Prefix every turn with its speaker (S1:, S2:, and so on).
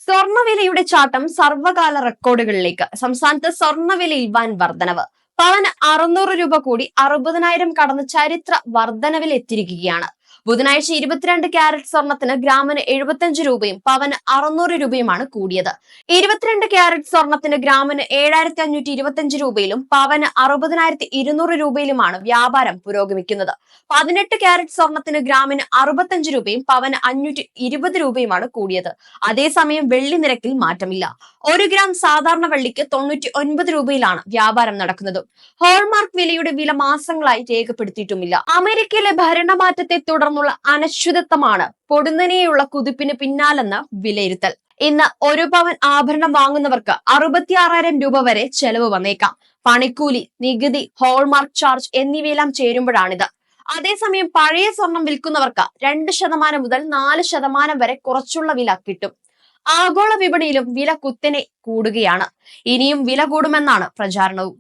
S1: സ്വർണ്ണവിലയുടെ ചാട്ടം സർവകാല റെക്കോർഡുകളിലേക്ക്. സംസ്ഥാനത്ത് സ്വർണ്ണവിലയിൽ വൻ വർധനവ്. പവന് 600 രൂപ കൂടി 60,000 കടന്ന് ചരിത്ര വർധനവിൽ എത്തിയിരിക്കുകയാണ്. ബുധനാഴ്ച 22 ക്യാരറ്റ് സ്വർണത്തിന് ഗ്രാമിന് 75 രൂപയും പവന് 600 രൂപയുമാണ് കൂടിയത്. 22 ക്യാരറ്റ് സ്വർണത്തിന് ഗ്രാമിന് 7,525 രൂപയിലും പവന് 60,200 രൂപയിലുമാണ് വ്യാപാരം പുരോഗമിക്കുന്നത്. 18 ക്യാരറ്റ് സ്വർണത്തിന് ഗ്രാമിന് 65 രൂപയും പവന് 520 രൂപയുമാണ് കൂടിയത്. അതേസമയം വെള്ളി നിരക്കിൽ മാറ്റമില്ല. 1 ഗ്രാം സാധാരണ വെള്ളിക്ക് 99 രൂപയിലാണ് വ്യാപാരം നടക്കുന്നത്. ഹോൾമാർക്ക് വിലയുടെ വില മാസങ്ങളായി രേഖപ്പെടുത്തിയിട്ടുമില്ല. അമേരിക്കയിലെ ഭരണമാറ്റത്തെ തുടർന്നുള്ള അനിശ്ചിതത്വമാണ് പൊടുന്നനെയുള്ള കുതിപ്പിന് പിന്നാലെന്ന് വിലയിരുത്തൽ. ഇന്ന് 1 പവൻ ആഭരണം വാങ്ങുന്നവർക്ക് 66,000 രൂപ വരെ ചെലവ് വന്നേക്കാം. പണിക്കൂലി, നികുതി, ഹോൾമാർക്ക് ചാർജ് എന്നിവയെല്ലാം ചേരുമ്പോഴാണിത്. അതേസമയം പഴയ സ്വർണം വിൽക്കുന്നവർക്ക് 2% മുതൽ 4% വരെ കുറച്ചുള്ള വില കിട്ടും. ആഗോള വിപണിയിലും വില കുത്തനെ കൂടുകയാണ്. ഇനിയും വില കൂടുമെന്നാണ് പ്രചാരണവും.